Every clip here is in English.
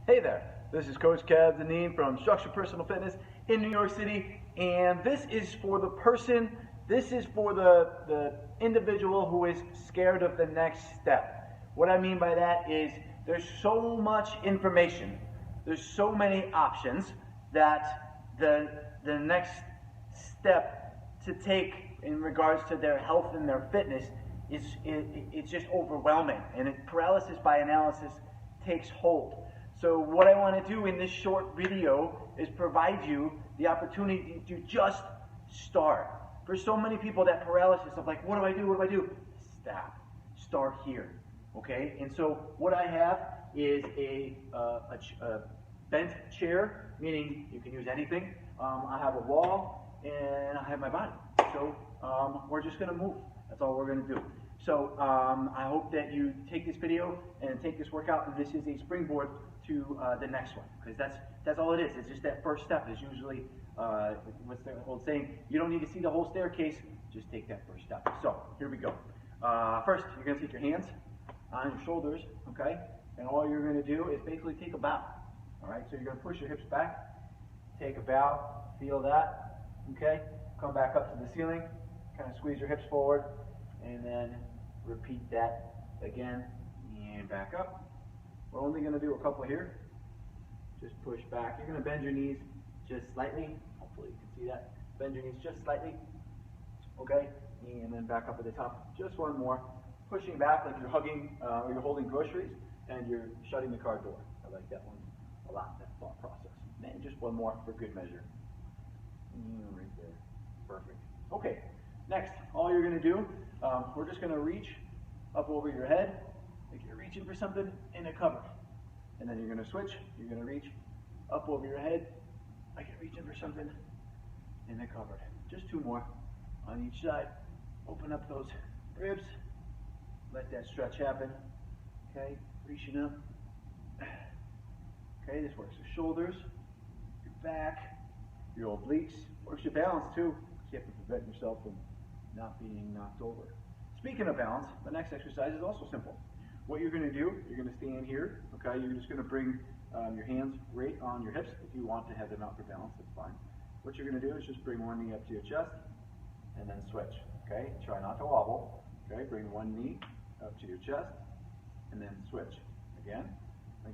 Hey there, this is Coach Kev Zanine from Structure Personal Fitness in New York City, and this is for the individual who is scared of the next step. What I mean by that is there's so much information, there's so many options that the next step to take in regards to their health and their fitness it's just overwhelming, and paralysis by analysis takes hold. So what I want to do in this short video is provide you the opportunity to just start. For so many people, that paralysis of like, what do I do? What do I do? Stop. Start here. Okay? And so what I have is a bent chair, meaning you can use anything. I have a wall and I have my body. So we're just going to move. That's all we're going to do. So I hope that you take this video and take this workout, and this is a springboard to the next one, because that's all it is. It's just that first step is usually what's the old saying? You don't need to see the whole staircase, just take that first step. So here we go. First, you're going to take your hands on your shoulders, okay? And all you're going to do is basically take a bow. All right, so you're going to push your hips back, take a bow, feel that, okay? Come back up to the ceiling, kind of squeeze your hips forward, and then repeat that again, and back up. We're only going to do a couple here. Just push back. You're going to bend your knees just slightly. Hopefully you can see that. Bend your knees just slightly. Okay? And then back up at the top. Just one more. Pushing back like you're hugging or you're holding groceries and you're shutting the car door. I like that one a lot, that thought process. And just one more for good measure. Right there. Perfect. Okay. Next, all you're going to do, we're just going to reach up over your head, like you're reaching for something in a cupboard. And then you're going to switch. You're going to reach up over your head, like you're reaching for something in the cupboard. Just two more on each side. Open up those ribs. Let that stretch happen. Okay, reaching up. Okay, this works your shoulders, your back, your obliques. Works your balance too. You have to prevent yourself from not being knocked over. Speaking of balance, the next exercise is also simple. What you're going to do, you're going to stand here, okay? You're just going to bring your hands right on your hips. If you want to have them out for balance, that's fine. What you're going to do is just bring one knee up to your chest and then switch, okay? Try not to wobble, okay? Bring one knee up to your chest and then switch. Again,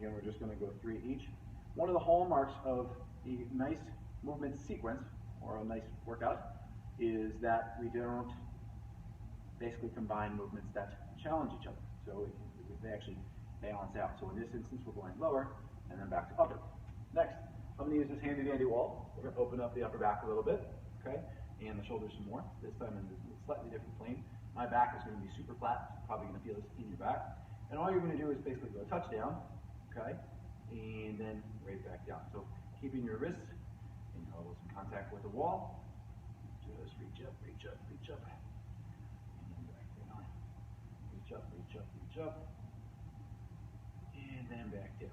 we're just going to go three each. One of the hallmarks of a nice movement sequence or a nice workout is that we don't basically combine movements that challenge each other. So they actually balance out. So in this instance, we're going lower and then back to upper. Next, I'm going to use this handy dandy wall. We're going to open up the upper back a little bit, okay, and the shoulders some more. This time in a slightly different plane. My back is going to be super flat. So you're probably going to feel this in your back. And all you're going to do is basically go touchdown, okay, and then right back down. So keeping your wrists and your elbows in contact with the wall. Just reach up, reach up, reach up, and then back down. Reach up, reach up, reach up, and then back down.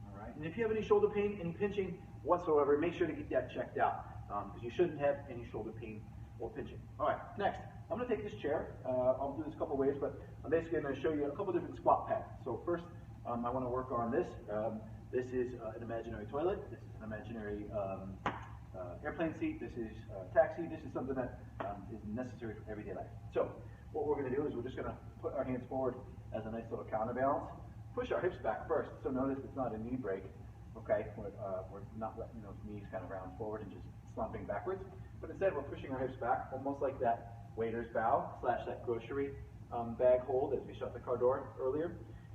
All right. And if you have any shoulder pain, any pinching whatsoever, make sure to get that checked out, because you shouldn't have any shoulder pain or pinching. All right. Next, I'm going to take this chair. I'll do this a couple ways, but I'm basically going to show you a couple different squat patterns. So first, I want to work on this. This is an imaginary toilet. This is an imaginary airplane seat. This is a taxi. This is something that is necessary for everyday life. So what we're going to do is we're just going to put our hands forward as a nice little counterbalance. Push our hips back first. So notice it's not a knee break. Okay, we're not letting those knees kind of round forward and just slumping backwards. But instead, we're pushing our hips back, almost like that waiter's bow / that grocery bag hold as we shut the car door earlier.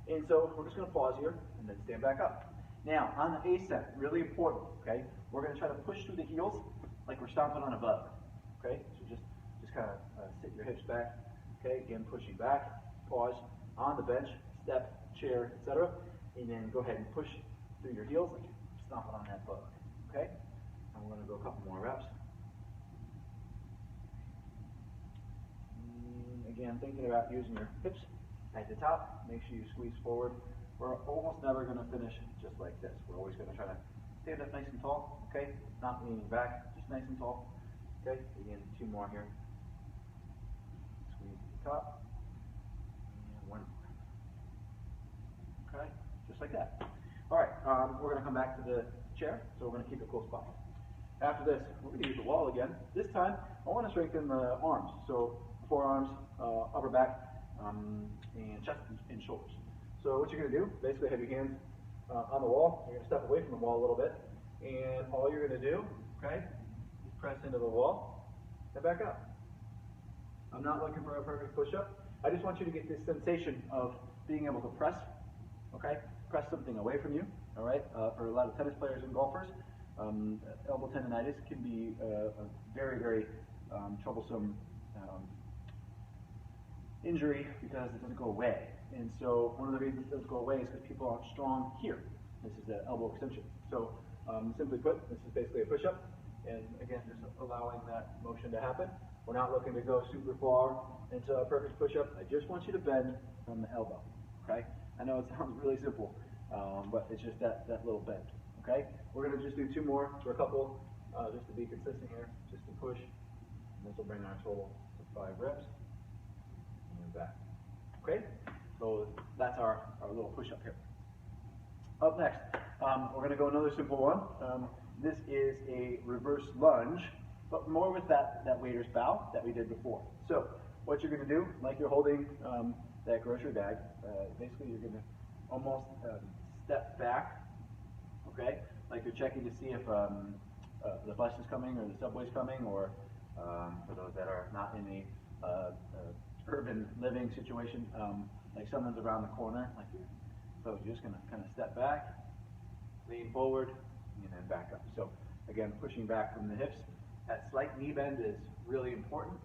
And so we're just going to pause here and then stand back up. Now, on the ascent, really important, okay? We're going to try to push through the heels like we're stomping on a bug, okay? So just kind of sit your hips back, okay? Again, pushing back, pause on the bench, step, chair, etc. And then go ahead and push through your heels like you're stomping on that bug, okay? And we're going to go a couple more reps. And again, thinking about using your hips at the top, make sure you squeeze forward. We're almost never going to finish just like this. We're always going to try to stand up nice and tall, okay? Not leaning back, just nice and tall, okay? Again, two more here. Squeeze at the top, and one more. Okay? Just like that. All right, we're going to come back to the chair, so we're going to keep it close by. After this, we're going to use the wall again. This time, I want to strengthen the arms. So forearms, upper back, and chest and shoulders. So what you're going to do, basically have your hands on the wall. You're going to step away from the wall a little bit. And all you're going to do, okay, is press into the wall and back up. I'm not looking for a perfect push-up. I just want you to get this sensation of being able to press, okay? Press something away from you, all right? For a lot of tennis players and golfers, elbow tendonitis can be a very, very troublesome injury because it doesn't go away. And so one of the reasons it doesn't go away is because people aren't strong here. This is the elbow extension. So simply put, this is basically a push-up. And again, just allowing that motion to happen. We're not looking to go super far into a perfect push-up. I just want you to bend from the elbow, okay? I know it sounds really simple, but it's just that little bend, okay? We're going to just do 2 more for a couple, just to be consistent here, just to push. And this will bring our total to 5 reps. And back, okay? So that's our little push-up here. Up next, we're going to go another simple one. This is a reverse lunge, but more with that waiter's bow that we did before. So what you're going to do, like you're holding that grocery bag, basically you're going to almost step back, okay? Like you're checking to see if the bus is coming or the subway's coming, or for those that are not in the urban living situation, like someone's around the corner, like you're, so you're just going to kind of step back, lean forward, and then back up. So again, pushing back from the hips. That slight knee bend is really important,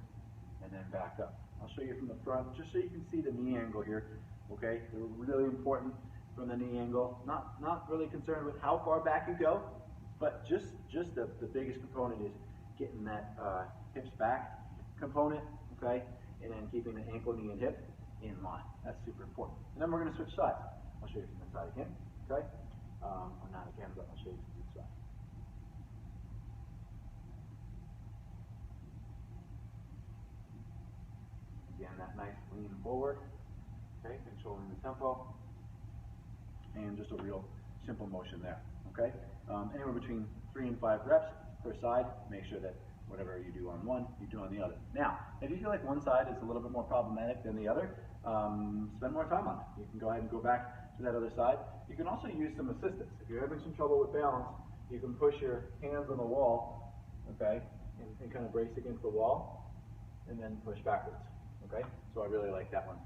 and then back up. I'll show you from the front, just so you can see the knee angle here. Okay, they're really important from the knee angle. Not really concerned with how far back you go, but just the biggest component is getting that hips back component, okay, and then keeping the ankle, knee, and hip in line. That's super important. And then we're going to switch sides. I'll show you from the side again, okay? Or not again, but I'll show you from the side. Again, that nice lean forward, okay, controlling the tempo, and just a real simple motion there, okay? Anywhere between 3 and 5 reps per side. Make sure that whatever you do on one, you do on the other. Now, if you feel like one side is a little bit more problematic than the other, spend more time on it. You can go ahead and go back to that other side. You can also use some assistance. If you're having some trouble with balance, you can push your hands on the wall, okay, and kind of brace against the wall, and then push backwards, okay? So I really like that one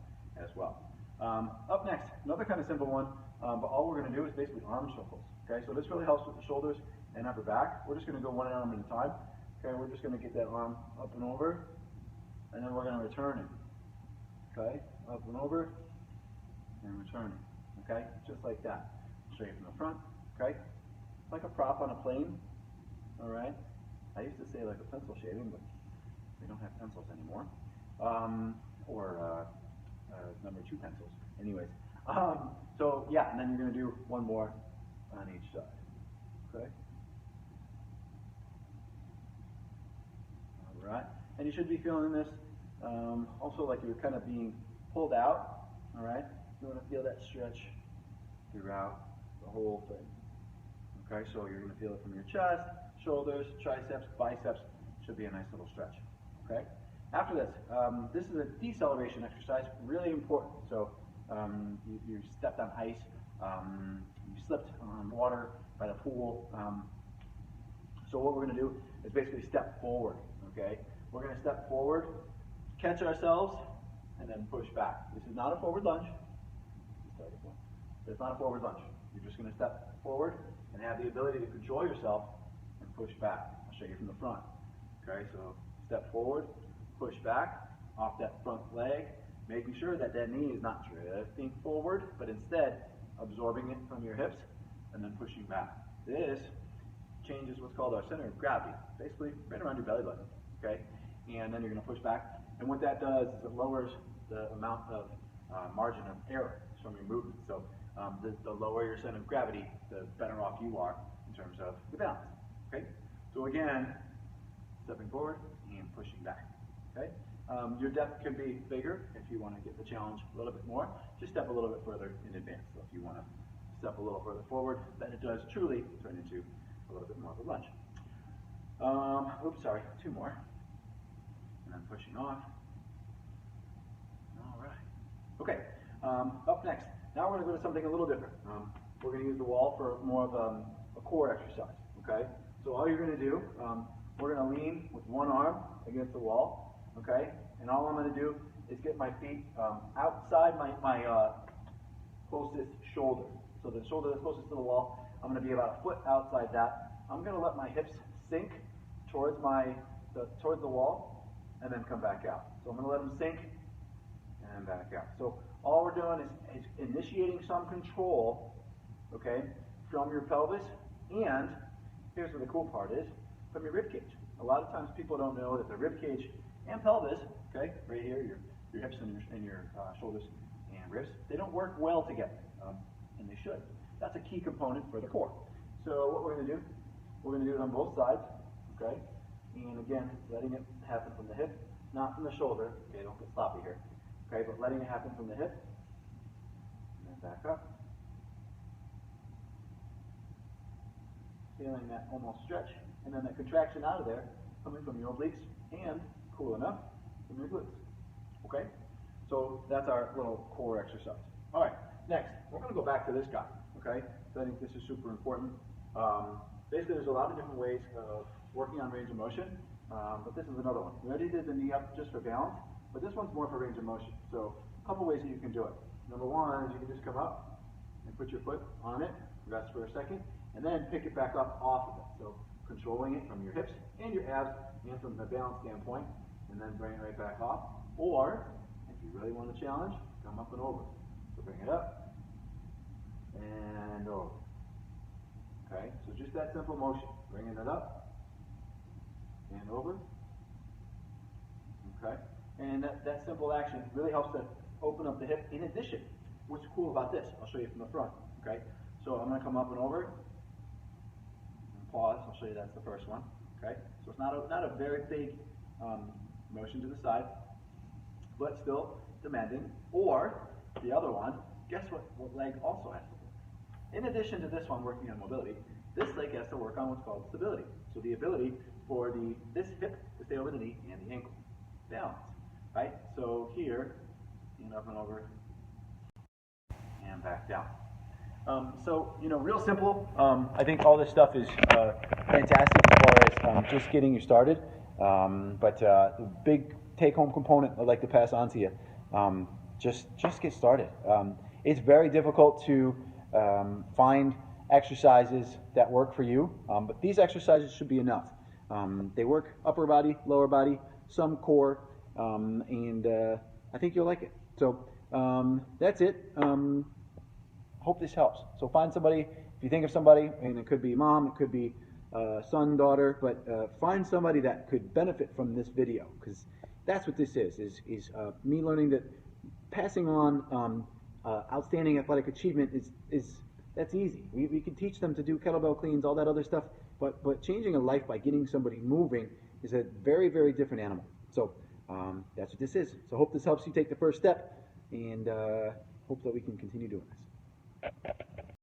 as well. Up next, another kind of simple one, but all we're going to do is basically arm circles, okay? So this really helps with the shoulders and upper back. We're just going to go one arm at a time, okay? We're just going to get that arm up and over, and then we're going to return it, okay? Up and over, and return it, okay? Just like that. Straight from the front, okay? Like a prop on a plane, all right? I used to say like a pencil shaving, but we don't have pencils anymore. Or number 2 pencils. Anyways, so yeah, and then you're going to do one more on each side, okay? All right, and you should be feeling this also like you're kind of being pulled out, all right? You want to feel that stretch throughout the whole thing, okay? So you're going to feel it from your chest, shoulders, triceps, biceps. Should be a nice little stretch, okay? After this, this is a deceleration exercise, really important. So you stepped on ice, you slipped on water by the pool. So what we're going to do is basically step forward, okay? We're going to step forward, catch ourselves, and then push back. This is not a forward lunge. It's not a forward lunge. You're just going to step forward and have the ability to control yourself and push back. I'll show you from the front, okay? So step forward, push back off that front leg, making sure that that knee is not drifting forward, but instead absorbing it from your hips and then pushing back. This changes what's called our center of gravity, basically right around your belly button, okay? And then you're going to push back. And what that does is it lowers the amount of margin of error from your movement. So the lower your center of gravity, the better off you are in terms of the balance, okay? So again, stepping forward and pushing back. Okay? Your depth can be bigger if you want to get the challenge a little bit more. Just step a little bit further in advance. So if you want to step a little further forward, then it does truly turn into a little bit more of a lunge. Oops, sorry, 2 more. And then pushing off. All right. Okay, up next. Now we're going to go to something a little different. We're going to use the wall for more of a core exercise, okay? So all you're going to do, we're going to lean with one arm against the wall, okay? And all I'm going to do is get my feet outside my closest shoulder. So the shoulder that's closest to the wall, I'm going to be about a foot outside that. I'm going to let my hips sink towards towards the wall and then come back out. So I'm going to let them sink and back out. So all we're doing is initiating some control, okay, from your pelvis, and here's where the cool part is, from your rib cage. A lot of times people don't know that the rib cage and pelvis, okay, right here, your hips and your shoulders and ribs, they don't work well together, and they should. That's a key component for the core. So what we're going to do, we're going to do it on both sides, okay, and again, letting it happen from the hip, not from the shoulder, okay, don't get sloppy here, okay, but letting it happen from the hip, and then back up. Feeling that almost stretch, and then that contraction out of there, coming from your obliques, and, cool enough, from your glutes. Okay? So that's our little core exercise. All right, next, we're going to go back to this guy. Okay? So I think this is super important. Basically, there's a lot of different ways of working on range of motion, but this is another one. We already did the knee up just for balance, but this one's more for range of motion. So a couple ways that you can do it. Number one is you can just come up and put your foot on it, rest for a second, and then pick it back up off of it. So controlling it from your hips and your abs and from the balance standpoint, and then bring it right back off. Or, if you really want to challenge, come up and over. So bring it up and over. Okay, so just that simple motion, bringing it up and over. Okay, and that simple action really helps to open up the hip. In addition, what's cool about this, I'll show you from the front. Okay, so I'm going to come up and over. Pause, I'll show you that's the first one, okay? So it's not a very big motion to the side, but still demanding. Or, the other one, guess what leg also has to work? In addition to this one working on mobility, this leg has to work on what's called stability. So the ability for this hip to stay over the knee and the ankle. Balance, right? So here, and up and over, and back down. So, real simple. I think all this stuff is fantastic as far as just getting you started. But the big take-home component I'd like to pass on to you, just get started. It's very difficult to find exercises that work for you, but these exercises should be enough. They work upper body, lower body, some core, and I think you'll like it. So that's it. Hope this helps. So find somebody, if you think of somebody, and it could be mom, it could be son, daughter, but find somebody that could benefit from this video, because that's what this is me learning that passing on outstanding athletic achievement that's easy. We can teach them to do kettlebell cleans, all that other stuff, but changing a life by getting somebody moving is a very, very different animal. So that's what this is. So hope this helps you take the first step, and hope that we can continue doing this.